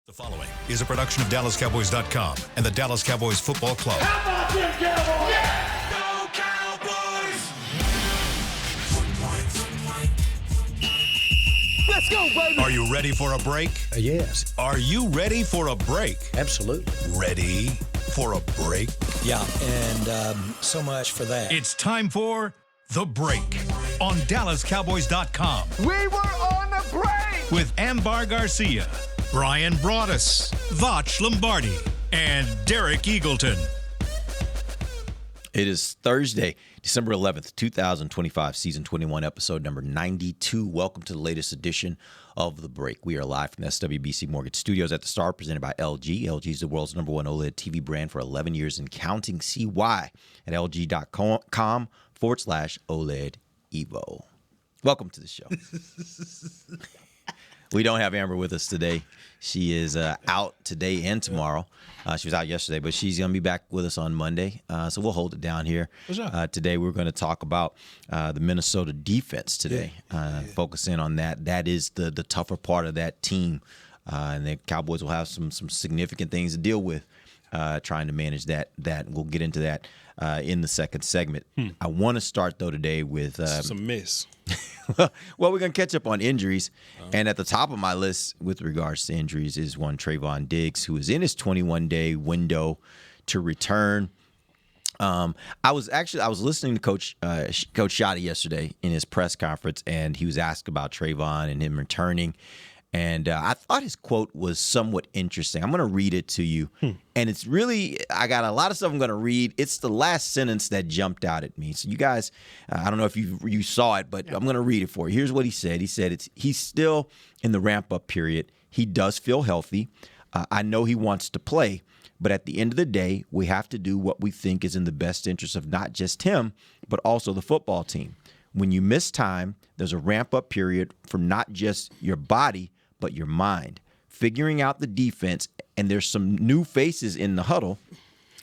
The following is a production of DallasCowboys.com and the Dallas Cowboys Football Club. How about them Cowboys? Yeah! Go Cowboys! Let's go, baby! Are you ready for a break? Yes. Are you ready for a break? Absolutely. Ready for a break? Yeah, and so much for that. It's time for The Break on DallasCowboys.com We were on the break! with Ambar Garcia, Brian Broaddus, Vach Lombardi, and Derek Eagleton. It is Thursday, December 11th, 2025, Season 21, Episode number 92. Welcome to the latest edition of The Break. We are live from the SWBC Mortgage Studios at the Star, presented by LG. LG is the world's #1 OLED TV brand for 11 years and counting. See why at lg.com/OLED Evo. Welcome to the show. We don't have Amber with us today. She is out today and tomorrow. She was out yesterday, but she's going to be back with us on Monday. So we'll hold it down here. Today we're going to talk about the Minnesota defense today, focus in on that. That is the tougher part of that team. And the Cowboys will have some significant things to deal with trying to manage that. We'll get into that in the second segment. I want to start, though, today with some miss. well, we're going to catch up on injuries. And at the top of my list with regards to injuries is one Trayvon Diggs, who is in his 21-day window to return. I was listening to Coach Schotty yesterday in his press conference, and he was asked about Trayvon and him returning. And I thought his quote was somewhat interesting. I'm going to read it to you. And it's really, I got a lot of stuff I'm going to read. It's the last sentence that jumped out at me. So you guys, I don't know if you saw it, but I'm going to read it for you. Here's what he said. He said he's still in the ramp-up period. He does feel healthy. I know he wants to play. But at the end of the day, we have to do what we think is in the best interest of not just him, but also the football team. When you miss time, there's a ramp-up period for not just your body, but your mind, figuring out the defense, and there's some new faces in the huddle.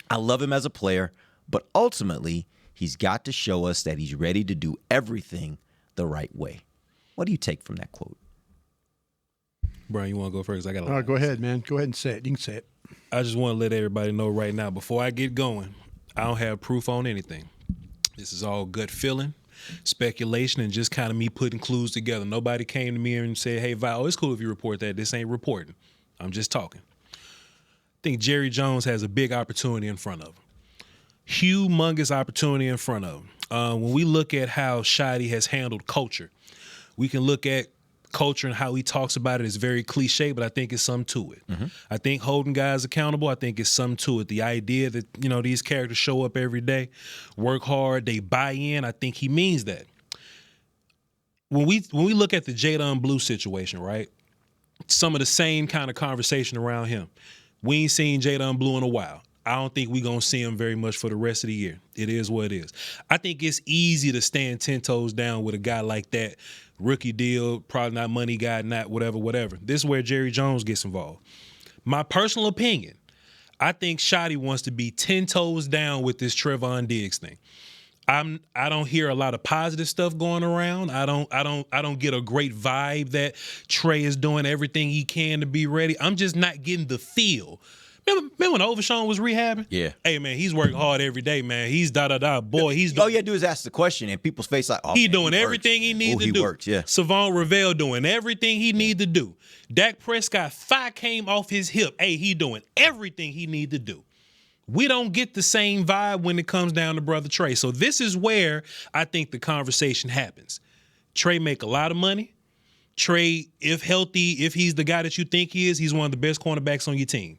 I love him as a player, but ultimately, he's got to show us that he's ready to do everything the right way. What do you take from that quote? Brian, you want to go first? I got. All right, go ahead, man. Go ahead and say it. You can say it. I just want to let everybody know right now, before I get going, I don't have proof on anything. This is all gut feeling, speculation, and just kind of me putting clues together. Nobody came to me and said, hey, Val, it's cool if you report that. This ain't reporting. I'm just talking. I think Jerry Jones has a big opportunity in front of him. Humongous opportunity in front of him. When we look at how Schotty has handled culture, we can look at culture and how he talks about it is very cliche, but I think it's something to it. I think holding guys accountable, I think it's something to it. The idea that, these characters show up every day, work hard, they buy in, I think he means that. When we look at the Jadon Blue situation, right, some of the same kind of conversation around him. We ain't seen Jadon Blue in a while. I don't think we're going to see him very much for the rest of the year. It is what it is. I think it's easy to stand 10 toes down with a guy like that. Rookie deal, probably not money guy, not whatever. This is where Jerry Jones gets involved. My personal opinion, I think Schotty wants to be 10 toes down with this Trayvon Diggs thing. I don't hear a lot of positive stuff going around. I don't get a great vibe that Trey is doing everything he can to be ready. I'm just not getting the feel. Remember when Overshawn was rehabbing? Yeah. Hey, man, he's working hard every day, man. He's da-da-da. Boy, he's All you got to do is ask the question, and people's face like, oh, he man, doing everything he needs to do. He works, yeah. Savon Ravel doing everything he need to do. Dak Prescott, thigh came off his hip. Hey, he doing everything he need to do. We don't get the same vibe when it comes down to Brother Trey. So this is where I think the conversation happens. Trey make a lot of money. Trey, if healthy, if he's the guy that you think he is, he's one of the best cornerbacks on your team.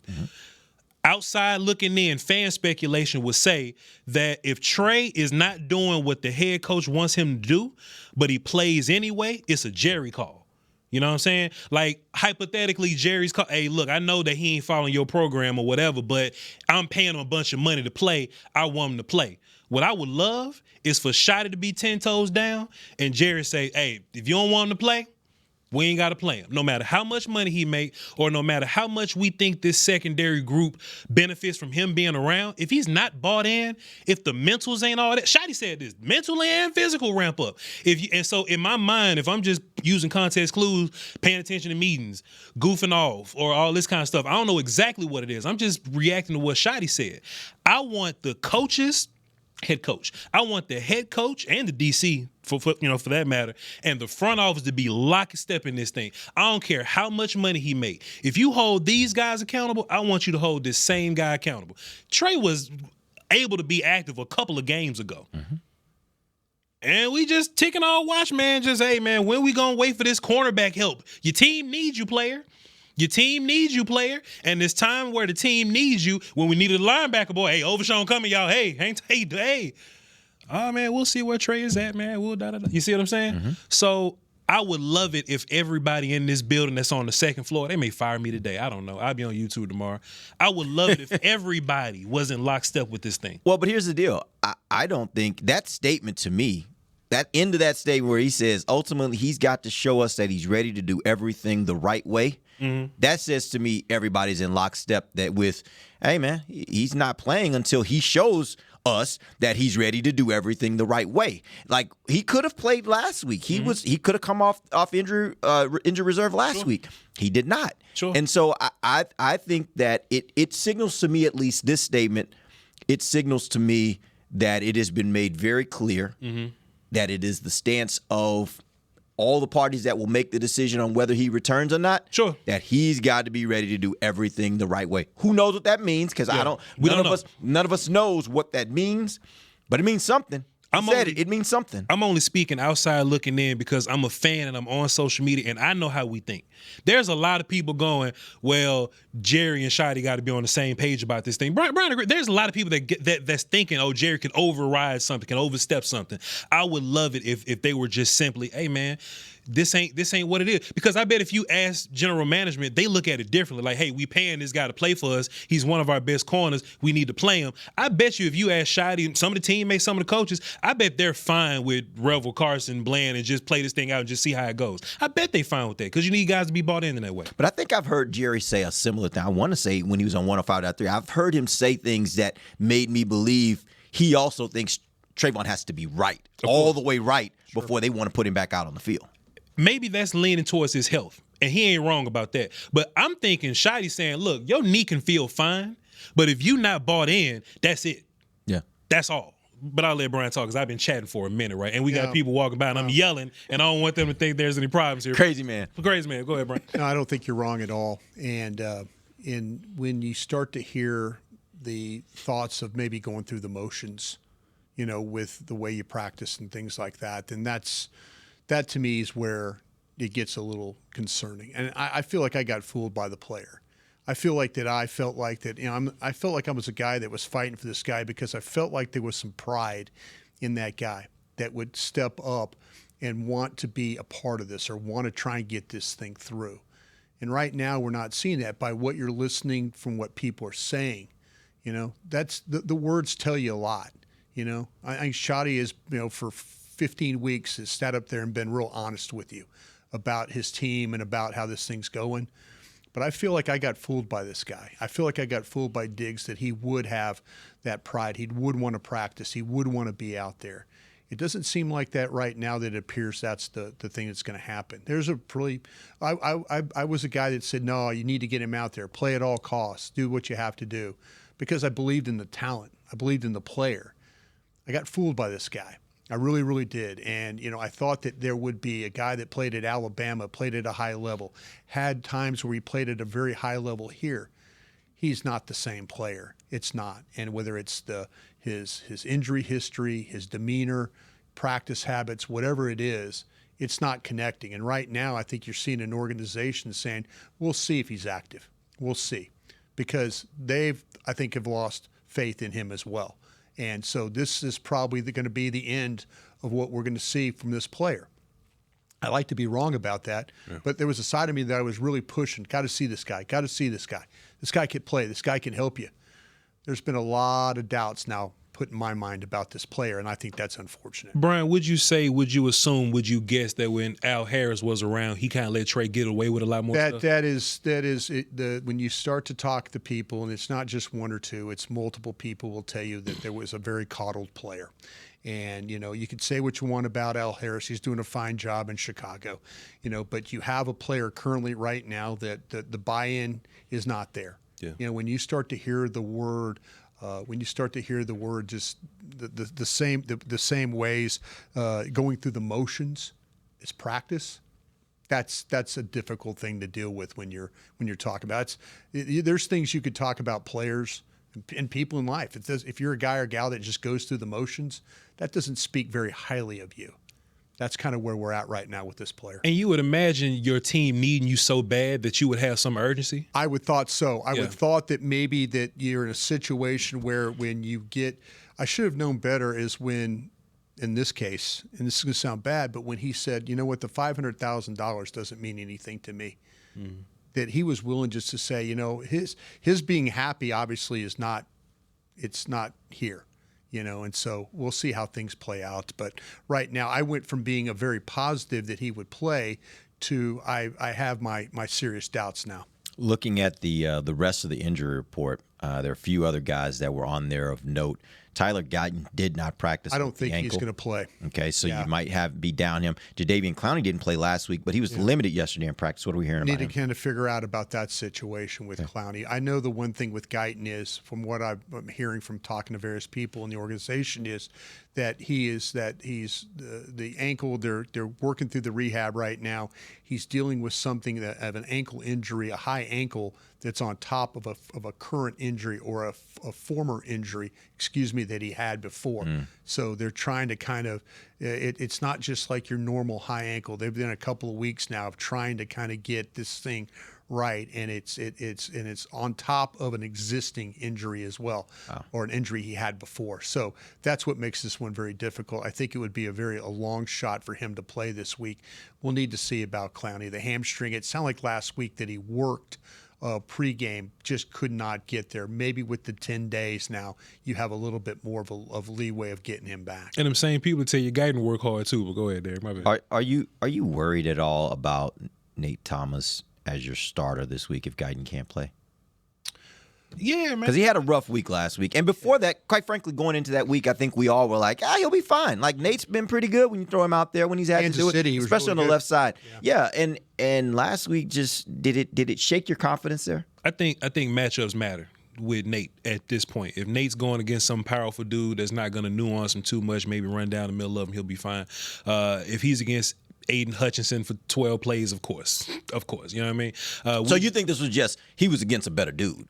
Outside looking in, fan speculation would say that if Trey is not doing what the head coach wants him to do, but he plays anyway, it's a Jerry call. You know what I'm saying? Like, hypothetically, Jerry's call, hey, look, I know that he ain't following your program or whatever, but I'm paying him a bunch of money to play. I want him to play. What I would love is for Schotty to be 10 toes down and Jerry say, hey, if you don't want him to play, We ain't got to play him. No matter how much money he make or no matter how much we think this secondary group benefits from him being around, if he's not bought in, if the mentals ain't all that, Shotty said this, mental and physical ramp up. And so in my mind, if I'm just using context clues, paying attention to meetings, goofing off, or all this kind of stuff, I don't know exactly what it is. I'm just reacting to what Shotty said. I want the coaches, head coach. I want the head coach and the DC for that matter, and the front office to be lock and step in this thing. I don't care how much money he make. If you hold these guys accountable, I want you to hold this same guy accountable. Trey was able to be active a couple of games ago. Mm-hmm. And we just ticking our watch, man. Just, hey, man, when we gonna wait for this cornerback help? Your team needs you, player. Your team needs you, player. And it's time where the team needs you. When we needed a linebacker, boy, hey, Overshown coming, y'all. Hey. Oh, man, we'll see where Trey is at, man. You see what I'm saying? Mm-hmm. So I would love it if everybody in this building that's on the second floor, they may fire me today. I don't know. I'll be on YouTube tomorrow. I would love it if everybody was in lockstep with this thing. Well, but here's the deal. I don't think that statement to me, that end of that statement where he says ultimately he's got to show us that he's ready to do everything the right way. Mm-hmm. That says to me everybody's in lockstep that with, hey, man, he's not playing until he shows us that he's ready to do everything the right way. Like, he could have played last week. He could have come off injury reserve last week. He did not. Sure. And so I think that it signals to me, at least this statement, it signals to me that it has been made very clear that it is the stance of all the parties that will make the decision on whether he returns or not. Sure. That he's got to be ready to do everything the right way. Who knows what that means? Because none of us knows what that means, but it means something. It means something. I'm only speaking outside looking in because I'm a fan and I'm on social media and I know how we think. There's a lot of people going, well, Jerry and Shotty got to be on the same page about this thing. Brian, there's a lot of people that's thinking, oh, Jerry can override something, can overstep something. I would love it if they were just simply, hey, man, this ain't what it is. Because I bet if you ask general management, they look at it differently. Like, hey, we paying this guy to play for us. He's one of our best corners. We need to play him. I bet you if you ask Shotty, some of the teammates, some of the coaches, I bet they're fine with Revel, Carson, Bland, and just play this thing out and just see how it goes. I bet they fine with that because you need guys to be bought in that way. But I think I've heard Jerry say a similar thing. I want to say when he was on 105.3, I've heard him say things that made me believe he also thinks Trayvon has to be right, all the way right, before they want to put him back out on the field. Maybe that's leaning towards his health, and he ain't wrong about that. But I'm thinking Shotty's saying, look, your knee can feel fine, but if you not bought in, that's it. Yeah. That's all. But I'll let Brian talk because I've been chatting for a minute, right? And we got people walking by, and I'm yelling, and I don't want them to think there's any problems here. Crazy man. Go ahead, Brian. No, I don't think you're wrong at all. And when you start to hear the thoughts of maybe going through the motions, with the way you practice and things like that, then that to me is where it gets a little concerning. And I feel like I got fooled by the player. I felt like I was a guy that was fighting for this guy because I felt like there was some pride in that guy that would step up and want to be a part of this or want to try and get this thing through. And right now we're not seeing that by what you're listening from what people are saying. That's the words tell you a lot. I think Shotty is, for 15 weeks has sat up there and been real honest with you about his team and about how this thing's going. But I feel like I got fooled by this guy. I feel like I got fooled by Diggs that he would have that pride. He would want to practice. He would want to be out there. It doesn't seem like that right now that it appears that's the thing that's going to happen. There's a really – I was a guy that said, no, you need to get him out there. Play at all costs. Do what you have to do because I believed in the talent. I believed in the player. I got fooled by this guy. I really, really did. And, I thought that there would be a guy that played at Alabama, played at a high level, had times where he played at a very high level here. He's not the same player. It's not. And whether it's his injury history, his demeanor, practice habits, whatever it is, it's not connecting. And right now I think you're seeing an organization saying, we'll see if he's active. We'll see. Because I think, have lost faith in him as well. And so this is probably going to be the end of what we're going to see from this player. I like to be wrong about that, but there was a side of me that I was really pushing. Got to see this guy. Got to see this guy. This guy can play. This guy can help you. There's been a lot of doubts now put in my mind about this player, and I think that's unfortunate. Brian, would you assume, would you guess that when Al Harris was around, he kind of let Trey get away with a lot more stuff? That is when you start to talk to people, and it's not just one or two, it's multiple people will tell you that there was a very coddled player. And, you could say what you want about Al Harris. He's doing a fine job in Chicago, but you have a player currently right now that the buy-in is not there. Yeah. When you start to hear the word just the same ways, going through the motions, it's practice. That's a difficult thing to deal with when you're talking about it. There's things you could talk about players and people in life. If you're a guy or gal that just goes through the motions, that doesn't speak very highly of you. That's kind of where we're at right now with this player. And you would imagine your team needing you so bad that you would have some urgency? I would thought so. I Yeah. would thought that maybe that you're in a situation where when you get – I should have known better is when – in this case, and this is going to sound bad, but when he said, you know what, the $500,000 doesn't mean anything to me, that he was willing just to say, his being happy obviously is not, it's not here, and so we'll see how things play out. But right now, I went from being a very positive that he would play to I have my serious doubts now. Looking at the rest of the injury report, there are a few other guys that were on there of note. Tyler Guyton did not practice. I don't with the think he's ankle. going to play. Okay, so Yeah. you might be down him. Jadeveon Clowney didn't play last week, but he was limited yesterday in practice. What are we hearing Need about to him? kind of figure out about that situation with Clowney. I know the one thing with Guyton is, from what I'm hearing from talking to various people in the organization, is that he's the ankle. They're working through the rehab right now. He's dealing with something of an ankle injury, a high ankle that's on top of a current injury or a former injury, that he had before. So they're trying to kind of it's not just like your normal high ankle. They've been a couple of weeks now of trying to kind of get this thing right, and it's on top of an existing injury as well, or an injury he had before. So that's what makes this one very difficult. I think it would be a long shot for him to play this week. We'll need to see about Clowney. The hamstring, it sounded like last week that he worked pregame, just could not get there. Maybe with the 10 days now, you have a little bit more of leeway of getting him back. And them same people tell you Guyton work hard too, but go ahead, Derek. My bad. Are you worried at all about Nate Thomas as your starter this week if Guyton can't play? Yeah, man. Because he had a rough week last week. And before that, quite frankly, going into that week, I think we all were like, he'll be fine. Like, Nate's been pretty good when you throw him out there when he's had Kansas to do it, City, he was especially really on the good. left side. Yeah, and last week just did it shake your confidence there? I think matchups matter with Nate at this point. If Nate's going against some powerful dude that's not going to nuance him too much, maybe run down the middle of him, he'll be fine. If he's against Aiden Hutchinson for 12 plays, of course, you know what I mean? So you think this was just he was against a better dude?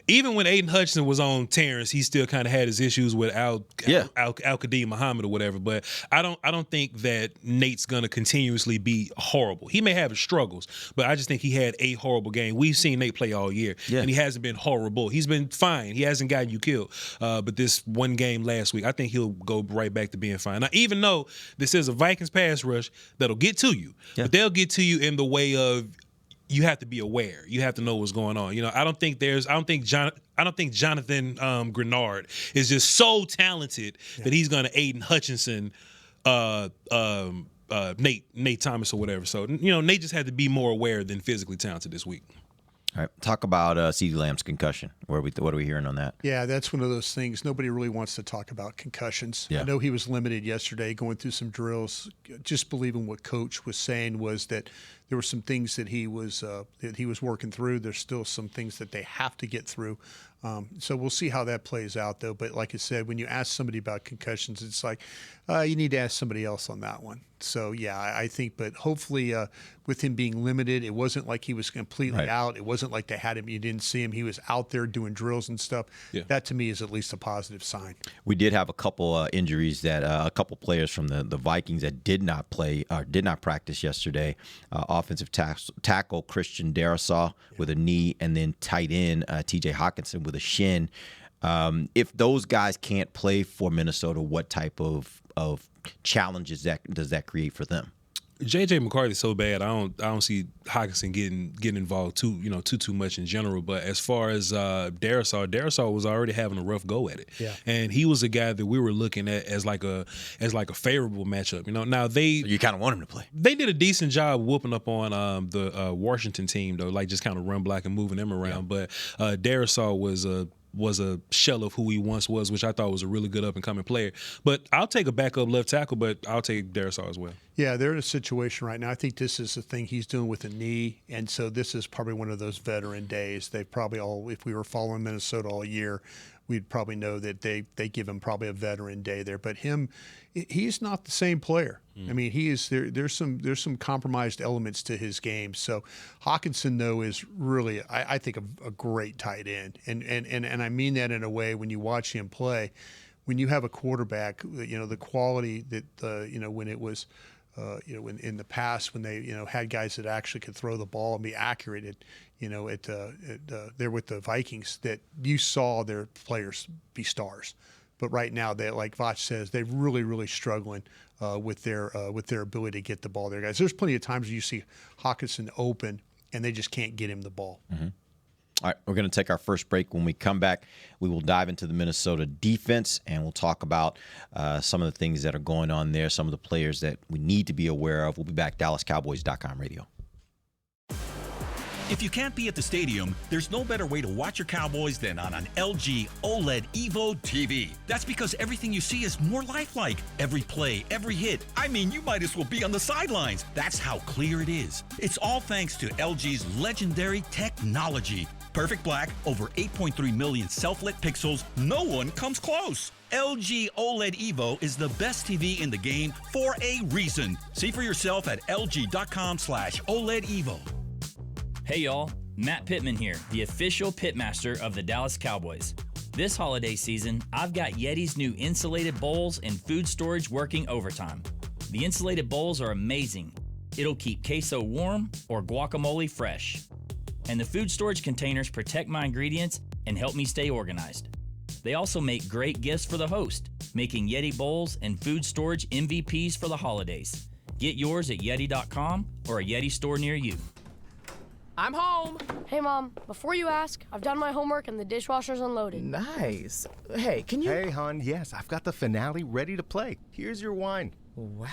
Even when Aiden Hutchinson was on Terrence, he still kind of had his issues with Al-Qadim Muhammad or whatever. But I don't think that Nate's gonna continuously be horrible. He may have his struggles, but I just think he had a horrible game. We've seen Nate play all year, and he hasn't been horrible. He's been fine. He hasn't gotten you killed. But this one game last week, I think he'll go right back to being fine. Now, even though this is a Vikings pass rush that'll get to you, but they'll get to you in the way of you have to be aware. You have to know what's going on. I don't think Jonathan Grenard is just so talented that he's going to Aiden Hutchinson, Nate Thomas or whatever. So Nate just had to be more aware than physically talented this week. All right, talk about CeeDee Lamb's concussion. What are we hearing on that? Yeah, that's one of those things. Nobody really wants to talk about concussions. Yeah. I know he was limited yesterday going through some drills. Just believing what Coach was saying was that there were some things that he was working through. There's still some things that they have to get through. So we'll see how that plays out, though. But like I said, when you ask somebody about concussions, it's like you need to ask somebody else on that one. So, yeah, I think, but hopefully with him being limited, it wasn't like he was completely out. It wasn't like they had him. You didn't see him. He was out there doing drills and stuff. Yeah. That, to me, is at least a positive sign. We did have a couple injuries that a couple players from the Vikings that did not play or did not practice yesterday. Offensive tackle Christian Darrisaw with a knee, and then tight end T.J. Hawkinson with a shin. If those guys can't play for Minnesota, what type of challenges does that create for them? J.J. McCarthy's so bad. I don't see Hockenson getting involved too much in general. But as far as Darrisaw was already having a rough go at it. Yeah. And he was a guy that we were looking at as like a favorable matchup. Now You kind of want him to play. they did a decent job whooping up on the Washington team though, like just kind of run block and moving them around. But Darrisaw was a shell of who he once was, which I thought was a really good up-and-coming player. But I'll take a backup left tackle, but I'll take Darrisaw as well. Yeah, they're in a situation right now. I think this is the thing he's doing with the knee, and so this is probably one of those veteran days. They probably all, if we were following Minnesota all year, we'd probably know that they give him probably a veteran day there. But he's not the same player. I mean, he is there's some compromised elements to his game. So Hockenson, though, is really I think a great tight end, and I mean that in a way when you watch him play. When you have a quarterback, the quality that when it was. In the past when they had guys that actually could throw the ball and be accurate, they're with the Vikings, that you saw their players be stars. But right now, they, like Vach says, they're really struggling with their ability to get the ball there, guys. There's plenty of times where you see Hockenson open and they just can't get him the ball. Mm-hmm. All right, we're going to take our first break. When we come back, we will dive into the Minnesota defense, and we'll talk about some of the things that are going on there, some of the players that we need to be aware of. We'll be back, DallasCowboys.com radio. If you can't be at the stadium, there's no better way to watch your Cowboys than on an LG OLED Evo TV. That's because everything you see is more lifelike. Every play, every hit. I mean, you might as well be on the sidelines. That's how clear it is. It's all thanks to LG's legendary technology. Perfect black, over 8.3 million self-lit pixels. No one comes close. LG OLED Evo is the best TV in the game for a reason. See for yourself at lg.com/OLED Evo. Hey y'all, Matt Pittman here, the official pitmaster of the Dallas Cowboys. This holiday season, I've got Yeti's new insulated bowls and food storage working overtime. The insulated bowls are amazing. It'll keep queso warm or guacamole fresh. And the food storage containers protect my ingredients and help me stay organized. They also make great gifts for the host, making Yeti bowls and food storage MVPs for the holidays. Get yours at Yeti.com or a Yeti store near you. I'm home. Hey, Mom, before you ask, I've done my homework and the dishwasher's unloaded. Nice. Hey, can you... Hey, hon, yes, I've got the finale ready to play. Here's your wine. Wow.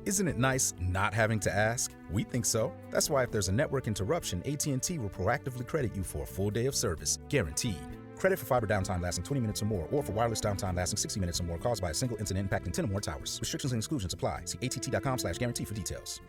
Isn't it nice not having to ask? We think so. That's why if there's a network interruption, AT&T will proactively credit you for a full day of service, guaranteed. Credit for fiber downtime lasting 20 minutes or more, or for wireless downtime lasting 60 minutes or more caused by a single incident impacting 10 or more towers. Restrictions and exclusions apply. See att.com/guarantee for details.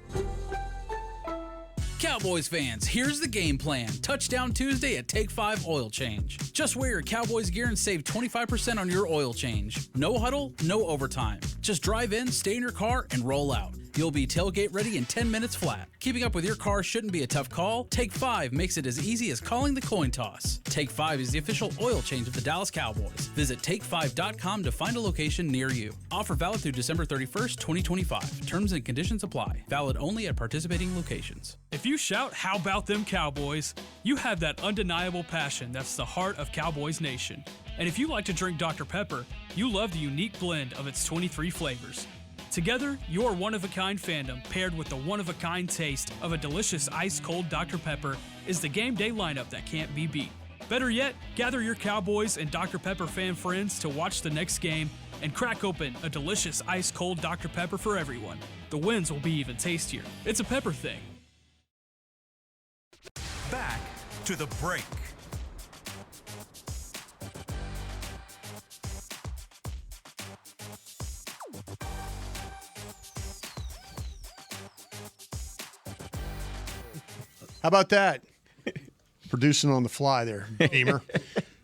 Cowboys fans, here's the game plan. Touchdown Tuesday at Take 5 Oil Change. Just wear your Cowboys gear and save 25% on your oil change. No huddle, no overtime. Just drive in, stay in your car, and roll out. You'll be tailgate ready in 10 minutes flat. Keeping up with your car shouldn't be a tough call. Take 5 makes it as easy as calling the coin toss. Take 5 is the official oil change of the Dallas Cowboys. Visit take5.com to find a location near you. Offer valid through December 31st, 2025. Terms and conditions apply. Valid only at participating locations. If you shout, "How about them Cowboys?" you have that undeniable passion that's the heart of Cowboys Nation. And if you like to drink Dr. Pepper, you love the unique blend of its 23 flavors. Together, your one-of-a-kind fandom paired with the one-of-a-kind taste of a delicious ice-cold Dr. Pepper is the game day lineup that can't be beat. Better yet, gather your Cowboys and Dr. Pepper fan friends to watch the next game and crack open a delicious ice-cold Dr. Pepper for everyone. The wins will be even tastier. It's a pepper thing. Back to the break. How about that? Producing on the fly there, Beamer.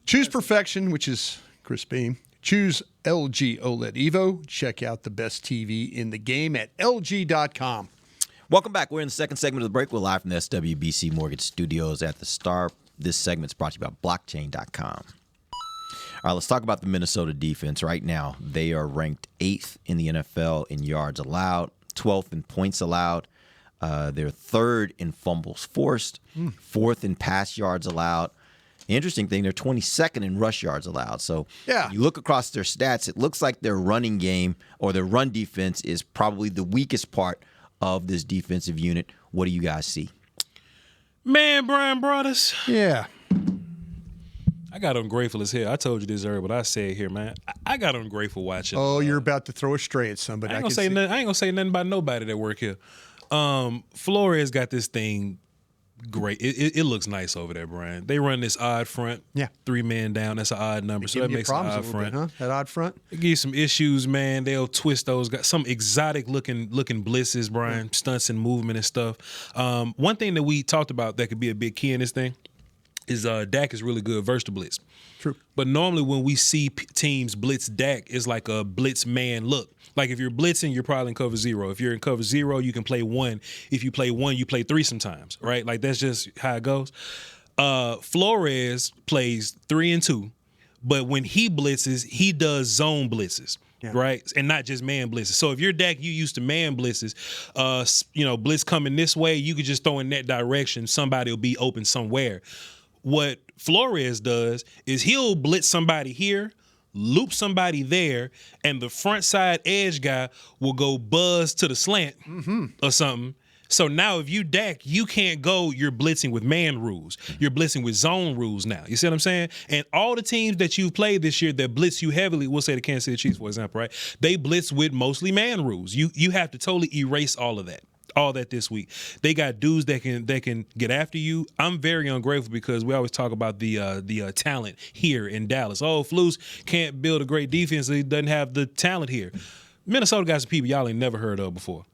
Choose perfection, which is Chris Beam. Choose LG OLED Evo. Check out the best TV in the game at LG.com. Welcome back. We're in the second segment of the break. We're live from the SWBC Mortgage Studios at the Star. This segment's brought to you by blockchain.com. All right, let's talk about the Minnesota defense. Right now, they are ranked 8th in the NFL in yards allowed, 12th in points allowed. They're 3rd in fumbles forced, 4th in pass yards allowed. The interesting thing, they're 22nd in rush yards allowed. So you look across their stats, it looks like their running game or their run defense is probably the weakest part of this defensive unit. What do you guys see? Man, Brian brought us. Yeah. I got ungrateful as hell. I told you this earlier, but I say it here, man. I got ungrateful watching. Oh, you're about to throw a stray at somebody. I ain't gonna say nothing about nobody that work here. Flores got this thing great. It looks nice over there, Brian. They run this odd front. Yeah. 3 man down. That's an odd number. So that makes an odd front. Bit, huh? That odd front. It gives you some issues, man. They'll twist those guys. Some exotic looking blitzes, Brian. Stunts and movement and stuff. One thing that we talked about that could be a big key in this thing is Dak is really good versus the blitz. True. But normally when we see teams blitz Dak, it's like a blitz man look. Like if you're blitzing, you're probably in cover 0. If you're in cover 0, you can play 1. If you play 1, you play 3 sometimes, right? Like that's just how it goes. Flores plays 3 and 2, but when he blitzes, he does zone blitzes. Yeah. Right, and not just man blitzes. So if you're Dak, you used to man blitzes. Blitz coming this way, you could just throw in that direction. Somebody will be open somewhere. What Flores does is he'll blitz somebody here, loop somebody there, and the front side edge guy will go buzz to the slant or something. So now if you Dak, you can't go, you're blitzing with man rules. You're blitzing with zone rules now. You see what I'm saying? And all the teams that you've played this year that blitz you heavily, we'll say the Kansas City Chiefs, for example, right? They blitz with mostly man rules. You have to totally erase all of that. All that this week. They got dudes that can get after you. I'm very ungrateful because we always talk about the talent here in Dallas. Oh, Flus can't build a great defense. He doesn't have the talent here. Minnesota got some people y'all ain't never heard of before.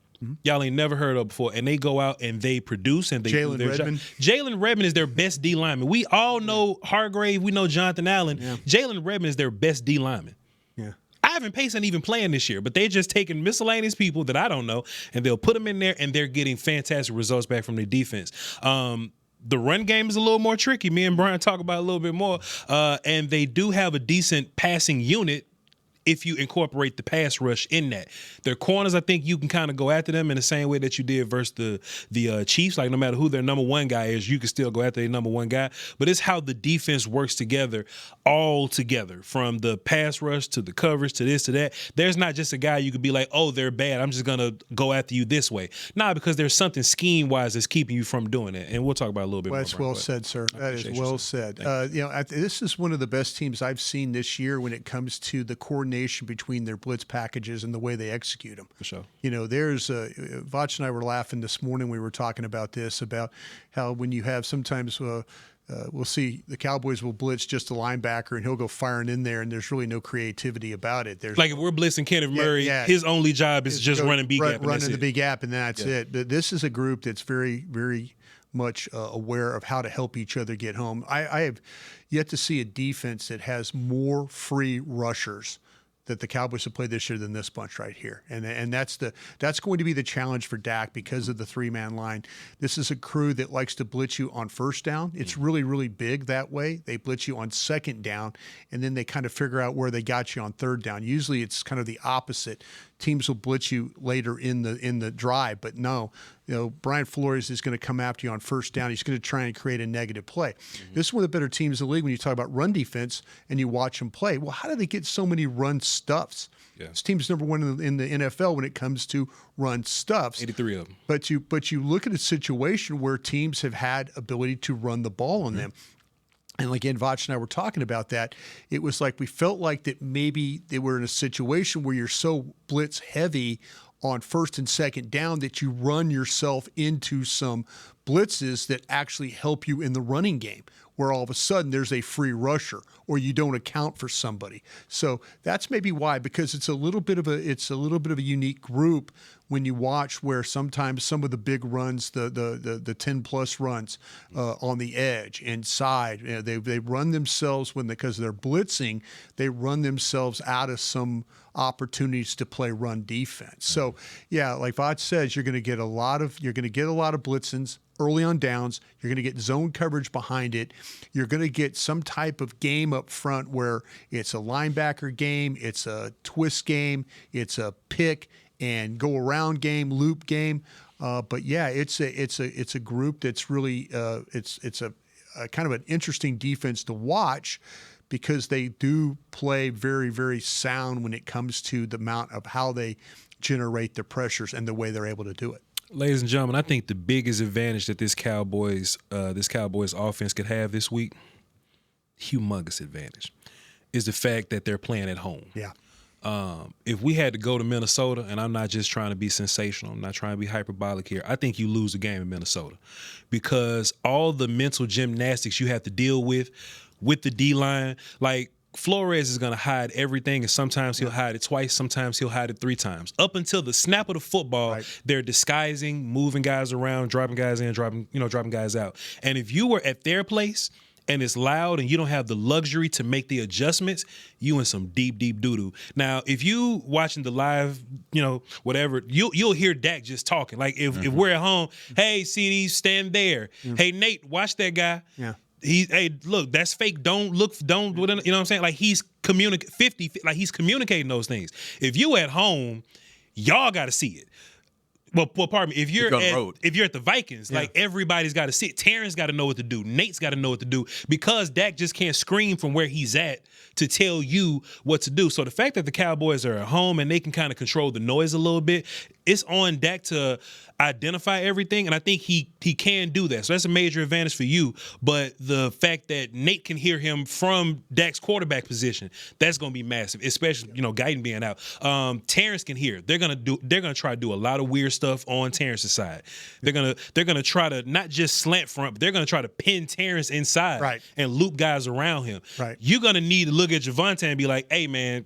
Y'all ain't never heard of before, and they go out and they produce and they do their job. Jalen Redmond is their best D lineman. We all know Hargrave. We know Jonathan Allen. Yeah. Jalen Redmond is their best D lineman. Yeah. Ivan Pace ain't even playing this year, but they just taking miscellaneous people that I don't know, and they'll put them in there, and they're getting fantastic results back from their defense. The run game is a little more tricky. Me and Brian talk about it a little bit more, and they do have a decent passing unit if you incorporate the pass rush in that. Their corners, I think you can kind of go after them in the same way that you did versus the Chiefs. Like no matter who their number 1 guy is, you can still go after their number 1 guy. But it's how the defense works together, all together, from the pass rush to the coverage to this to that. There's not just a guy you could be like, oh, they're bad, I'm just going to go after you this way. Nah, because there's something scheme-wise that's keeping you from doing it. And we'll talk about it a little bit more. That's well said, sir. That is well said. This is one of the best teams I've seen this year when it comes to the coordination between their blitz packages and the way they execute them. For sure. There's Vach and I were laughing this morning. We were talking about this, about how when you have sometimes we'll see the Cowboys will blitz just a linebacker and he'll go firing in there, and there's really no creativity about it. There's like if we're blitzing Kenneth Murray, his only job is just running B gap. Running the B gap, and that's it. But this is a group that's very, very much aware of how to help each other get home. I have yet to see a defense that has more free rushers that the Cowboys have played this year than this bunch right here. And that's going to be the challenge for Dak because of the 3-man line. This is a crew that likes to blitz you on first down. It's really, really big that way. They blitz you on second down, and then they kind of figure out where they got you on third down. Usually it's kind of the opposite. Teams will blitz you later in the drive, but no, Brian Flores is going to come after you on first down. He's going to try and create a negative play. This is one of the better teams in the league when you talk about run defense and you watch them play. Well, how do they get so many run stuffs? Yeah. This team's number 1 in the NFL when it comes to run stuffs. 83 of them. But you look at a situation where teams have had ability to run the ball on them. And again, Vach and I were talking about that. It was like we felt like that maybe they were in a situation where you're so blitz heavy on first and second down that you run yourself into some blitzes that actually help you in the running game, where all of a sudden there's a free rusher or you don't account for somebody. So that's maybe why, because it's a little bit of a unique group when you watch, where sometimes some of the big runs, the 10+ runs on the edge, inside, they run themselves because they're blitzing, they run themselves out of some opportunities to play run defense. So yeah, like Vach says, you're going to get a lot of blitzings early on downs. You're going to get zone coverage behind it. You're going to get some type of game up front where it's a linebacker game, it's a twist game, it's a pick and go around game, loop game. But yeah, it's a group that's really it's a kind of an interesting defense to watch, because they do play very, very sound when it comes to the amount of how they generate the pressures and the way they're able to do it. Ladies and gentlemen, I think the biggest advantage that this Cowboys offense could have this week, humongous advantage, is the fact that they're playing at home. Yeah. If we had to go to Minnesota, and I'm not just trying to be sensational, I'm not trying to be hyperbolic here, I think you lose the game in Minnesota because all the mental gymnastics you have to deal with the D-line, like Flores is going to hide everything, and sometimes he'll hide it twice, sometimes he'll hide it 3 times. Up until the snap of the football, they're disguising, moving guys around, dropping guys in, dropping guys out. And if you were at their place and it's loud and you don't have the luxury to make the adjustments, you in some deep, deep doo-doo. Now, if you watching the live, whatever, you'll hear Dak just talking. Like if we're at home, hey, CD, stand there. Hey, Nate, watch that guy. Yeah. Hey, look, that's fake. Don't, you know what I'm saying? Like he's communicating those things. If you at home, y'all got to see it. Well, pardon me. If you're at the Vikings, like everybody's got to see it. Terrence got to know what to do. Nate's got to know what to do because Dak just can't scream from where he's at to tell you what to do. So the fact that the Cowboys are at home and they can kind of control the noise a little bit, it's on Dak to identify everything, and I think he can do that. So that's a major advantage for you. But the fact that Nate can hear him from Dak's quarterback position, that's going to be massive, especially Guyton being out. Terrence can hear. They're gonna try to do a lot of weird stuff on Terrence's side. They're gonna try to not just slant front, but they're gonna try to pin Terrence inside and loop guys around him. Right. You're gonna need to look at Javonte and be like, hey man,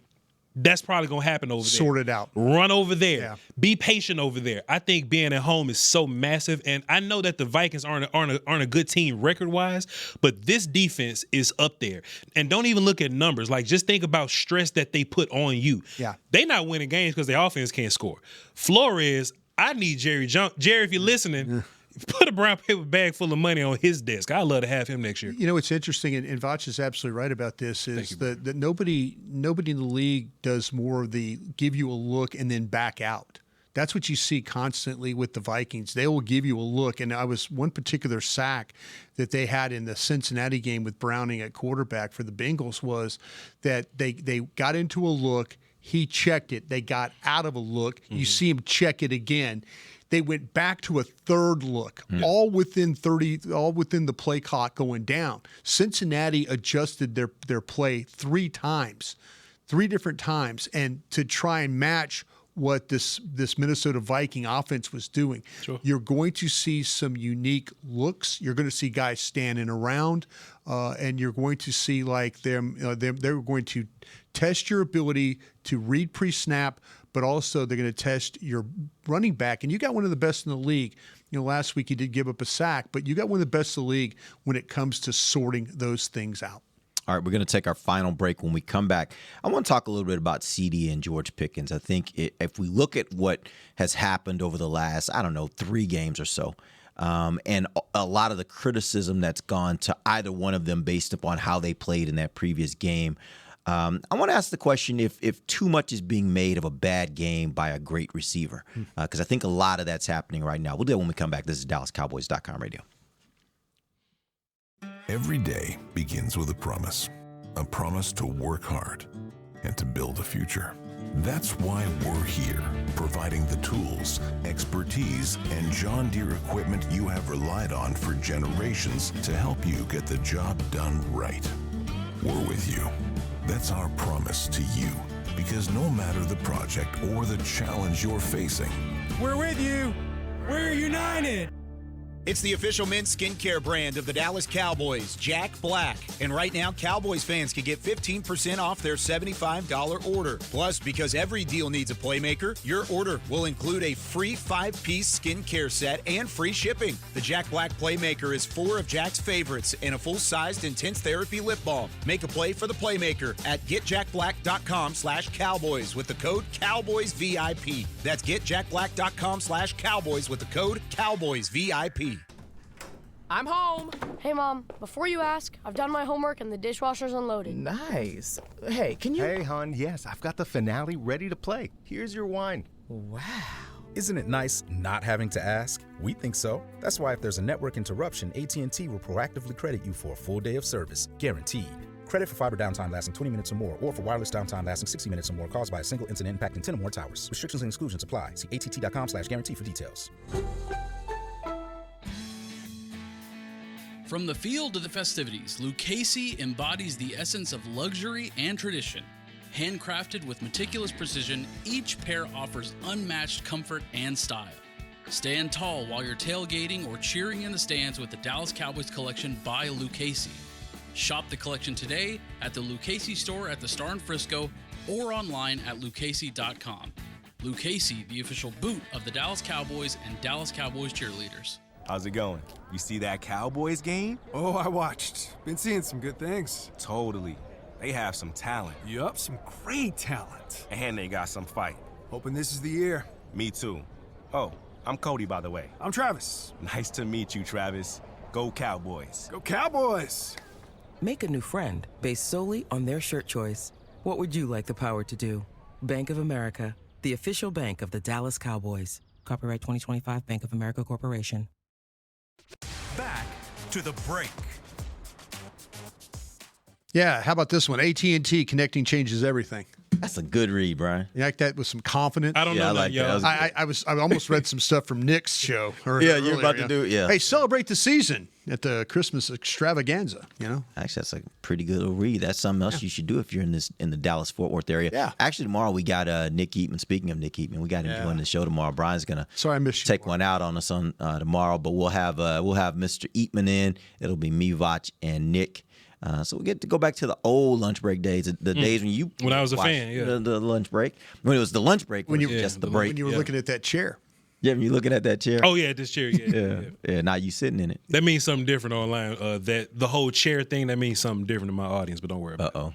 that's probably going to happen over there. Sort it out. Run over there. Yeah. Be patient over there. I think being at home is so massive, and I know that the Vikings aren't a good team record-wise, but this defense is up there. And don't even look at numbers. Like, just think about stress that they put on you. Yeah. They not winning games because their offense can't score. Flores, I need Jerry Jones. Jerry, if you're listening, put a brown paper bag full of money on his desk. I'd love to have him next year. It's interesting, and Vach is absolutely right about this, is that nobody in the league does more of the give you a look and then back out. That's what you see constantly with the Vikings. They will give you a look. And one particular sack that they had in the Cincinnati game with Browning at quarterback for the Bengals was that they got into a look, he checked it, they got out of a look, you see him check it again. They went back to a third look, all within the play clock going down. Cincinnati adjusted their play 3 different times, and to try and match what this Minnesota Viking offense was doing. Sure. You're going to see some unique looks. You're going to see guys standing around, and you're going to see like them. They're going to test your ability to read pre-snap, but also they're going to test your running back. And you got one of the best in the league. Last week he did give up a sack, but you got one of the best in the league when it comes to sorting those things out. All right, we're going to take our final break. When we come back, I want to talk a little bit about CD and George Pickens. I think if we look at what has happened over the last, 3 games or so, and a lot of the criticism that's gone to either one of them based upon how they played in that previous game, I want to ask the question if too much is being made of a bad game by a great receiver, because I think a lot of that's happening right now. We'll do it when we come back. This is DallasCowboys.com radio. Every day begins with a promise to work hard and to build a future. That's why we're here, providing the tools, expertise, and John Deere equipment you have relied on for generations to help you get the job done right. We're with you. That's our promise to you, because no matter the project or the challenge you're facing, we're with you. We're united. It's the official men's skincare brand of the Dallas Cowboys, Jack Black. And right now, Cowboys fans can get 15% off their $75 order. Plus, because every deal needs a playmaker, your order will include a free 5-piece skincare set and free shipping. The Jack Black Playmaker is 4 of Jack's favorites and a full-sized intense therapy lip balm. Make a play for the playmaker at getjackblack.com/Cowboys with the code CowboysVIP. That's getjackblack.com/Cowboys with the code CowboysVIP. I'm home. Hey, Mom, before you ask, I've done my homework and the dishwasher's unloaded. Nice. Hey, can you... Hey, hon, yes, I've got the finale ready to play. Here's your wine. Wow. Isn't it nice not having to ask? We think so. That's why if there's a network interruption, AT&T will proactively credit you for a full day of service, guaranteed. Credit for fiber downtime lasting 20 minutes or more, or for wireless downtime lasting 60 minutes or more caused by a single incident impacting 10 or more towers. Restrictions and exclusions apply. See att.com/guarantee for details. From the field to the festivities, Lucchese embodies the essence of luxury and tradition. Handcrafted with meticulous precision, each pair offers unmatched comfort and style. Stand tall while you're tailgating or cheering in the stands with the Dallas Cowboys collection by Lucchese. Shop the collection today at the Lucchese store at the Star in Frisco or online at lucchese.com. Lucchese, the official boot of the Dallas Cowboys and Dallas Cowboys cheerleaders. How's it going? You see that Cowboys game? Oh, I watched. Been seeing some good things. Totally. They have some talent. Yup, some great talent. And they got some fight. Hoping this is the year. Me too. Oh, I'm Cody, by the way. I'm Travis. Nice to meet you, Travis. Go Cowboys. Go Cowboys! Make a new friend based solely on their shirt choice. What would you like the power to do? Bank of America, the official bank of the Dallas Cowboys. Copyright 2025 Bank of America Corporation. Back to the break. Yeah, how about this one? AT&T, connecting changes everything. That's a good read, Brian. You like that with some confidence? I don't know. I like that. I almost read some stuff from Nick's show. Yeah, you're about to do it, yeah. Hey, celebrate the season at the Christmas extravaganza, you know? Actually, that's a pretty good little read. That's something else you should do if you're in the Dallas-Fort Worth area. Yeah. Actually, tomorrow we got Nick Eatman. Speaking of Nick Eatman, we got him doing the show tomorrow. Brian's going to take one out on us on tomorrow, but we'll have Mr. Eatman in. It'll be me, Vach, and Nick. So we get to go back to the old lunch break days, the days when I was a fan, yeah. the lunch break. When it was the lunch break, when you just the break. When you were looking at that chair. Yeah, when you're looking at that chair. Oh, yeah, this chair, yeah. Now you sitting in it. That means something different online. That the whole chair thing, that means something different in my audience, but don't worry about it.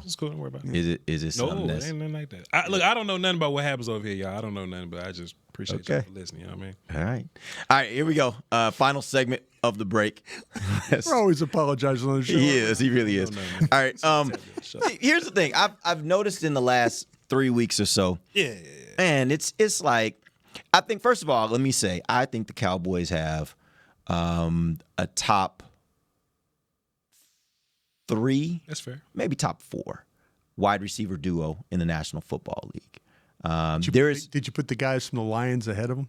It's cool, don't worry about it. Is it something No, that's... it ain't nothing like that. I don't know nothing about what happens over here, y'all. I don't know nothing, but I just appreciate y'all for listening, you know what I mean? All right, here we go. Final segment of the break. We're always apologizing on the show. He is. He really is. All right. Here's the thing. I've noticed in the last 3 weeks or so. Yeah. And it's like, I think, first of all, let me say, I think the Cowboys have a top 3. That's fair. Maybe top 4 wide receiver duo in the National Football League. Did you put the guys from the Lions ahead of them?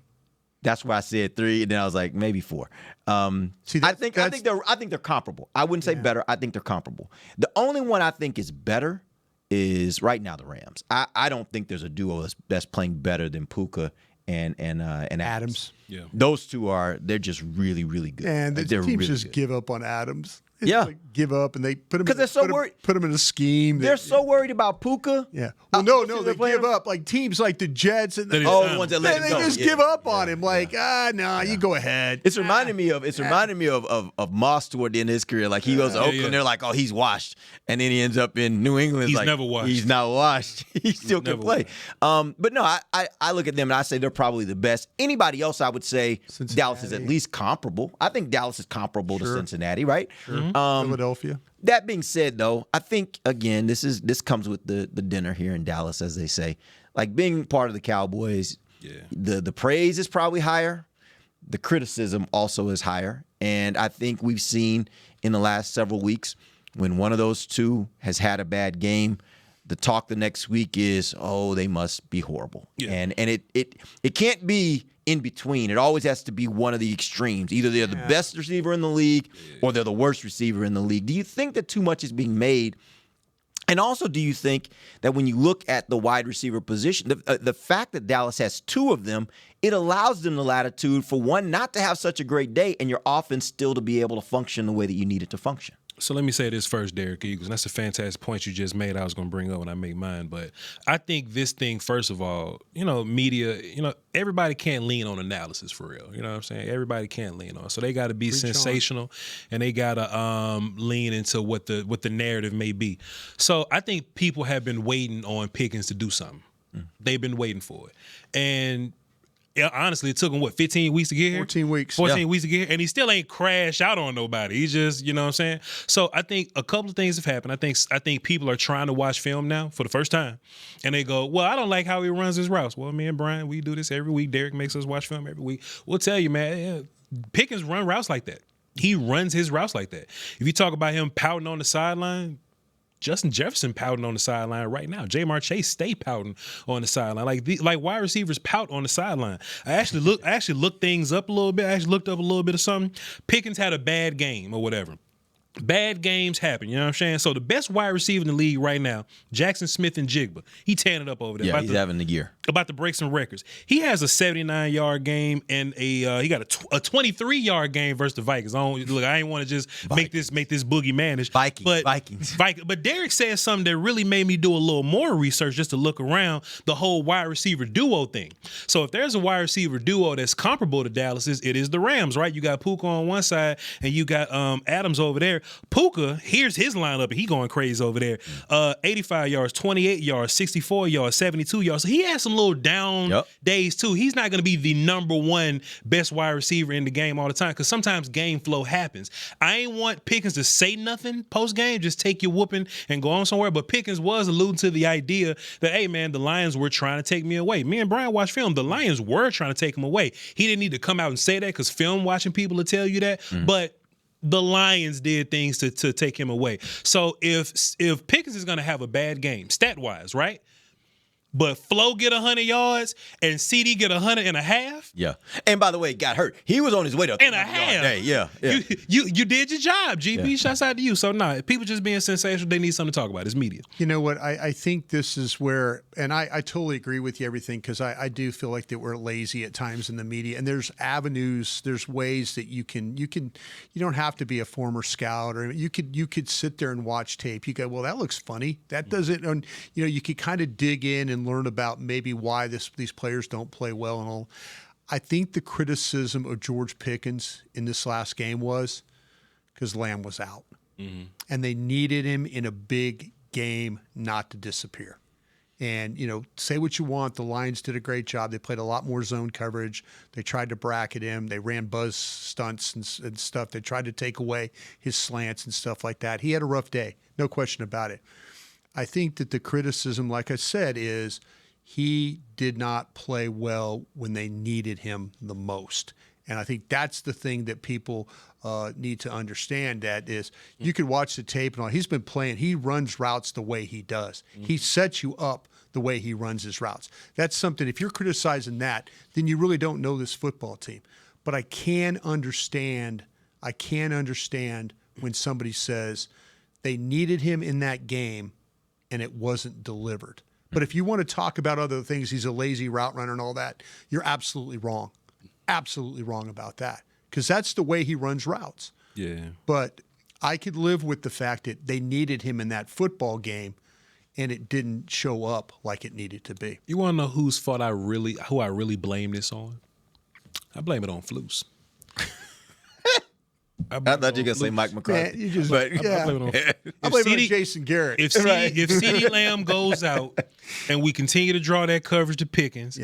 That's why I said 3, and then I was like, maybe 4. I think they're comparable. I wouldn't say better. I think they're comparable. The only one I think is better is right now the Rams. I don't think there's a duo that's playing better than Puka and Adams. Yeah, those two they're just really, really good. And the teams really just good. give up on Adams. It's Yeah. like give up, and they put him because they're so worried. Put him in a scheme. They're so worried about Puka. Yeah. Well, no, they give up. Like teams like the Jets and the ones that let him go. They just give up on him. Like, you go ahead. It's reminding me of Moss toward the end of his career. Like he goes to Oakland, they're like, oh, he's washed, and then he ends up in New England. He's like, never washed. He's not washed. He still can play. But no, I look at them and I say they're probably the best. Anybody else, I would say Dallas is at least comparable. I think Dallas is comparable to Cincinnati, right? Sure. Philadelphia. That being said, though, I think again this comes with the dinner here in Dallas, as they say. Like being part of the Cowboys, the praise is probably higher, the criticism also is higher, and I think we've seen in the last several weeks when one of those two has had a bad game, the talk the next week is, oh, they must be horrible, and it can't be in between. It always has to be one of the extremes. Either they're the best receiver in the league or they're the worst receiver in the league. Do you think that too much is being made? And also, do you think that when you look at the wide receiver position, the fact that Dallas has 2 of them, it allows them the latitude for one not to have such a great day and your offense still to be able to function the way that you need it to function? So let me say this first, Derek Eagles, and that's a fantastic point you just made I was going to bring up when I make mine. But I think this thing, first of all, media, everybody can't lean on analysis for real. You know what I'm saying? Everybody can't lean on. So they got to be sensational, and they got to lean into what the narrative may be. So I think people have been waiting on Pickens to do something. They've been waiting for it. And honestly, it took him, 15 weeks to get here? 14 weeks. 14 weeks to get here. And he still ain't crashed out on nobody. He's just, you know what I'm saying? So I think a couple of things have happened. I think people are trying to watch film now for the first time. And they go, well, I don't like how he runs his routes. Well, me and Brian, we do this every week. Derek makes us watch film every week. We'll tell you, man, Pickens run routes like that. He runs his routes like that. If you talk about him pouting on the sideline, Justin Jefferson pouting on the sideline right now. Jamar Chase stay pouting on the sideline. Like wide receivers pout on the sideline. I actually looked things up a little bit. I actually looked up a little bit of something. Pickens had a bad game or whatever. Bad games happen, you know what I'm saying? So the best wide receiver in the league right now, Jackson Smith-Njigba, he tearing it up over there. Yeah, he's having the year. About to break some records. He has a 79-yard game and he got a 23-yard game versus the Vikings. I ain't want to just make this boogeyman-ish. Vikings. But Derek said something that really made me do a little more research just to look around the whole wide receiver duo thing. So if there's a wide receiver duo that's comparable to Dallas, it is the Rams, right? You got Puka on one side and you got Adams over there. Puka, here's his lineup, and he going crazy over there. 85 yards, 28 yards, 64 yards, 72 yards. So he has some little down days too. He's not going to be the number one best wide receiver in the game all the time because sometimes game flow happens. I ain't want Pickens to say nothing post-game, just take your whooping and go on somewhere. But Pickens was alluding to the idea that, hey, man, the Lions were trying to take me away. Me and Brian watched film. The Lions were trying to take him away. He didn't need to come out and say that because film watching people will tell you that. But the Lions did things to take him away. So if Pickens is going to have a bad game, stat-wise, right? But Flo get 100 yards and CD get 100.5. Yeah. And by the way, got hurt. He was on his way to 100.5. Day. Yeah. You did your job, GB. Shouts out to you. So if people just being sensational, they need something to talk about. It's media. You know what? I think this is where, and I totally agree with you everything because I do feel like that we're lazy at times in the media. And there's avenues, there's ways that you don't have to be a former scout, or you could sit there and watch tape. You go, well, that looks funny. That doesn't, and you could kind of dig in and learn about maybe why these players don't play well and all. I think the criticism of George Pickens in this last game was because Lamb was out. And they needed him in a big game not to disappear. And, say what you want. The Lions did a great job. They played a lot more zone coverage. They tried to bracket him. They ran buzz stunts and stuff. They tried to take away his slants and stuff like that. He had a rough day. No question about it. I think that the criticism, like I said, is he did not play well when they needed him the most. And I think that's the thing that people need to understand, that is you could watch the tape and all. He's been playing. He runs routes the way he does. He sets you up the way he runs his routes. That's something, if you're criticizing that, then you really don't know this football team. But I can understand when somebody says they needed him in that game and it wasn't delivered. But if you want to talk about other things, he's a lazy route runner and all that, you're absolutely wrong. Absolutely wrong about that. Because that's the way he runs routes. Yeah. But I could live with the fact that they needed him in that football game and it didn't show up like it needed to be. You want to know whose fault who I really blame this on? I blame it on Flus. I thought you were going to say Mike McCarthy. I blame it on Jason Garrett. If CeeDee Lamb goes out and we continue to draw that coverage to Pickens,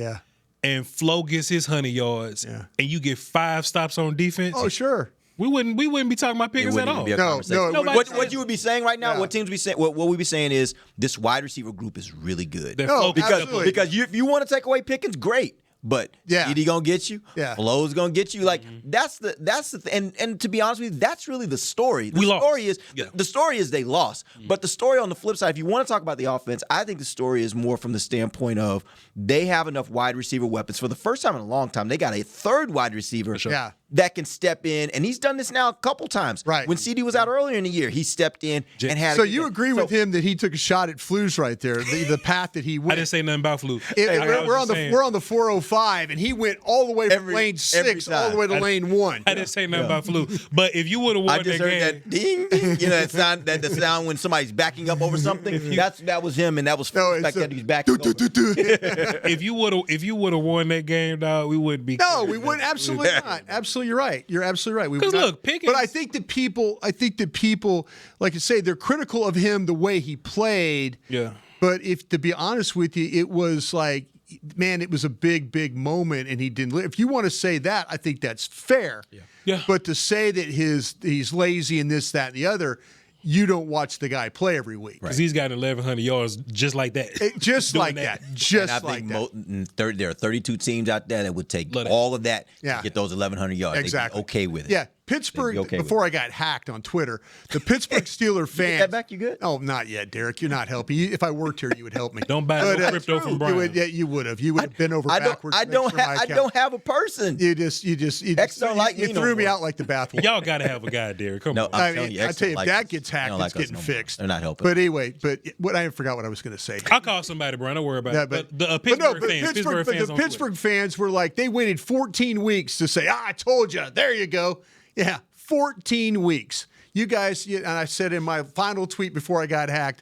and Flo gets his 100 yards, and you get 5 stops on defense, oh, sure. We wouldn't be talking about Pickens at all. No. What you would be saying right now, what teams be saying, what we be saying is this wide receiver group is really good. Because if you want to take away Pickens, great. But CD gonna get you. Flo's gonna get you. Like that's the and to be honest with you, that's really the story. The story is they lost. But the story on the flip side, if you want to talk about the offense, I think the story is more from the standpoint of they have enough wide receiver weapons. For the first time in a long time, they got a third wide receiver that can step in, and he's done this now a couple times. Right. When CD was out earlier in the year, he stepped in and had. So you agree with him that he took a shot at Flus right there, the path that he went. I didn't say nothing about Flus. We're on the 405, and he went all the way from lane 6 all the way to lane 1. I didn't say nothing about Flus. But if you would have won that game, I just heard that ding, ding. The sound when somebody's backing up over something. That was him, and that was that he's backing up. If you would have won that game, dog, we wouldn't be. No, we wouldn't. Absolutely not. Absolutely right. You're absolutely right. Because look, Pickens. But I think that people, like I say, they're critical of him the way he played. Yeah. But if to be honest with you, it was like, man, it was a big, big moment, and he didn't. If you want to say that, I think that's fair. Yeah. But to say that he's lazy and this, that, and the other. You don't watch the guy play every week. Because he's got 1,100 yards just like that. Just like that. Just and I like think there are 32 teams out there that would take all of that to get those 1,100 yards. Exactly. They'd be okay with it. Yeah. Pittsburgh, okay with before I got hacked on Twitter, the Pittsburgh Steelers fans. Get that back? You good? Oh, not yet, Derek. You're not helping. If I worked here, you would help me. Don't buy no crypto from Brian. You would have. You would have been over backwards. I don't have a person. You just X don't like you me threw no me more. out like the bathwater. Y'all got to have a guy, Derek. Come on. I'm telling you, I X tell you, don't if like that us. gets They hacked, don't like it's us getting no more. fixed. They're not helping. But anyway, I forgot what I was going to say. I'll call somebody, Brian. Don't worry about Yeah, it. but The Pittsburgh fans. The Pittsburgh fans were like, they waited 14 weeks to say, I told you. There you go. Yeah, 14 weeks. You guys, and I said in my final tweet before I got hacked,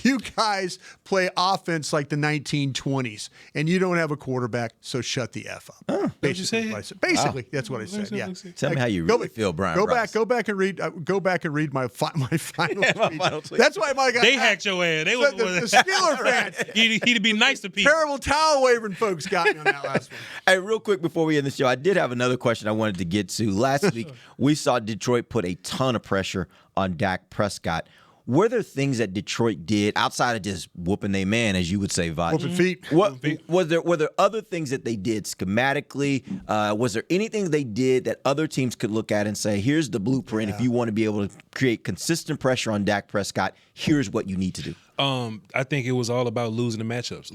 you guys play offense like the 1920s, and you don't have a quarterback, so shut the F up. Basically, that's what I said. Yeah. Tell me how you really feel, Brian. Go back and read my final tweet. That's why my guy. They hacked your ass. They the Steeler fans. He'd be nice to people. Terrible towel waving folks got me on that last one. Hey, real quick before we end the show, I did have another question I wanted to get to. Last week, we saw Detroit put a ton of pressure on Dak Prescott. Were there things that Detroit did outside of just whooping their man, as you would say, Vach? Whooping feet. Were there other things that they did schematically? Was there anything they did that other teams could look at and say, here's the blueprint. If you want to be able to create consistent pressure on Dak Prescott, here's what you need to do? I think it was all about losing the matchups.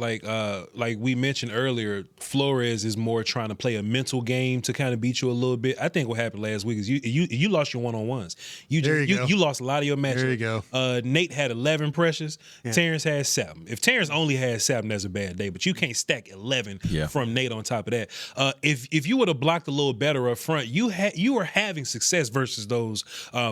Like we mentioned earlier, Flores is more trying to play a mental game to kind of beat you a little bit. I think what happened last week is you lost your one-on-ones. You lost a lot of your matchups. There you go. Nate had 11 pressures. Yeah. Terrence had 7. If Terrence only had 7, that's a bad day. But you can't stack 11 from Nate on top of that. If you would have blocked a little better up front, you were having success versus those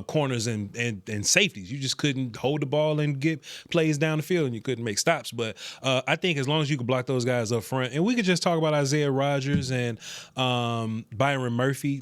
corners and safeties. You just couldn't hold the ball and get plays down the field, and you couldn't make stops. But I think as long as you could block those guys up front, and we could just talk about Isaiah Rodgers and Byron Murphy,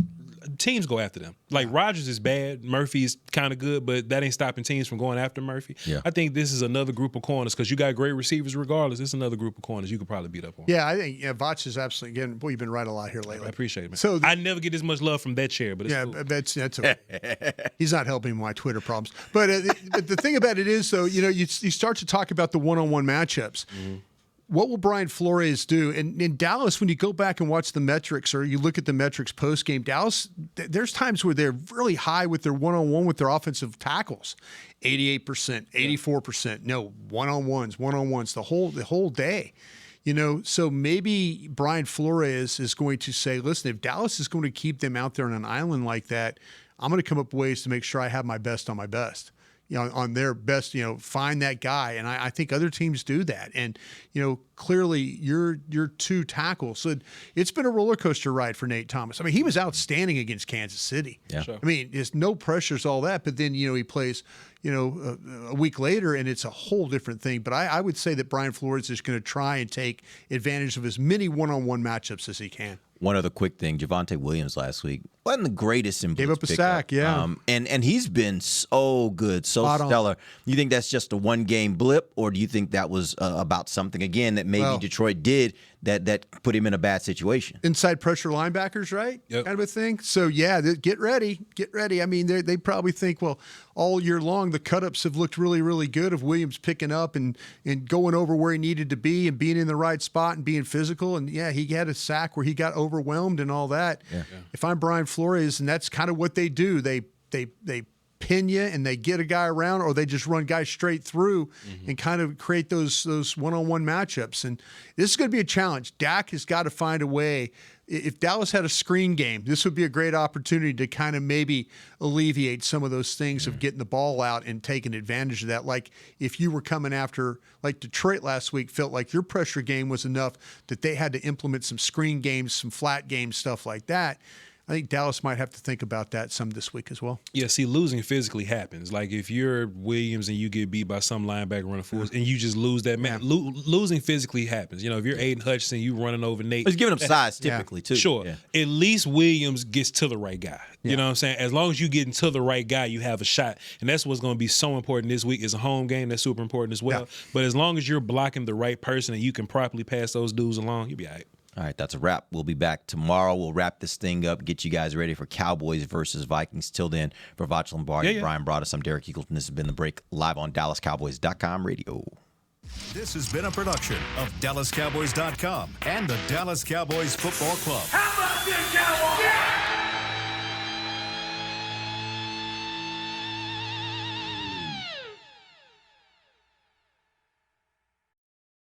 teams go after them. Like Rodgers is bad, Murphy is kind of good, but that ain't stopping teams from going after Murphy. Yeah. I think this is another group of corners because you got great receivers regardless. It's another group of corners you could probably beat up on. Yeah, I think Vach is absolutely, again, boy, you've been right a lot here lately. I appreciate it, man. So I never get as much love from that chair, but it's cool. that's okay. He's not helping my Twitter problems. But the thing about it is, though, you start to talk about the one-on-one matchups. Mm-hmm. What will Brian Flores do? And in Dallas, when you go back and watch the metrics or you look at the metrics post-game, Dallas, there's times where they're really high with their one-on-one with their offensive tackles. 88%, 84%. No, one-on-ones the whole day. So maybe Brian Flores is going to say, listen, if Dallas is going to keep them out there on an island like that, I'm going to come up with ways to make sure I have my best on my best. On their best, find that guy. And I think other teams do that. And, clearly you're 2 tackles. So it's been a roller coaster ride for Nate Thomas. I mean, he was outstanding against Kansas City. Yeah. Sure. I mean, there's no pressures, all that. But then, he plays, a week later and it's a whole different thing. But I would say that Brian Flores is going to try and take advantage of as many one-on-one matchups as he can. One other quick thing, Javonte Williams last week wasn't the greatest in Gave blitz up a pickup. sack, yeah. And he's been so good, so Spot on. stellar. You think that's just a one-game blip, or do you think that was about something, again, that maybe Detroit did that put him in a bad situation? Inside pressure linebackers, right? Yep. Kind of a thing. So, yeah, get ready. I mean, they probably think, well, all year long the cut-ups have looked really, really good of Williams picking up and going over where he needed to be and being in the right spot and being physical. And, yeah, he had a sack where he got overwhelmed and all that. Yeah. If I'm Brian Flores, and that's kind of what they do, they pin you and they get a guy around, or they just run guys straight through and kind of create those one-on-one matchups. And this is going to be a challenge. Dak has got to find a way. If Dallas had a screen game, this would be a great opportunity to kind of maybe alleviate some of those things of getting the ball out and taking advantage of that. Like if you were coming after, like Detroit last week, felt like your pressure game was enough that they had to implement some screen games, some flat games, stuff like that. I think Dallas might have to think about that some this week as well. Yeah, see, losing physically happens. Like if you're Williams and you get beat by some linebacker running forwards and you just lose that man, losing physically happens. If you're Aiden Hutchinson, you running over Nate. He's giving him size typically too. Sure. Yeah. At least Williams gets to the right guy. You know what I'm saying? As long as you get to the right guy, you have a shot. And that's what's going to be so important this week. Is a home game. That's super important as well. Yeah. But as long as you're blocking the right person and you can properly pass those dudes along, you'll be all right. All right, that's a wrap. We'll be back tomorrow. We'll wrap this thing up, get you guys ready for Cowboys versus Vikings. Till then, for Vach Lombardi, Brian Broaddus, I'm Derek Eagleton. This has been The Break, live on DallasCowboys.com radio. This has been a production of DallasCowboys.com and the Dallas Cowboys Football Club. How about this, Cowboys? Yeah!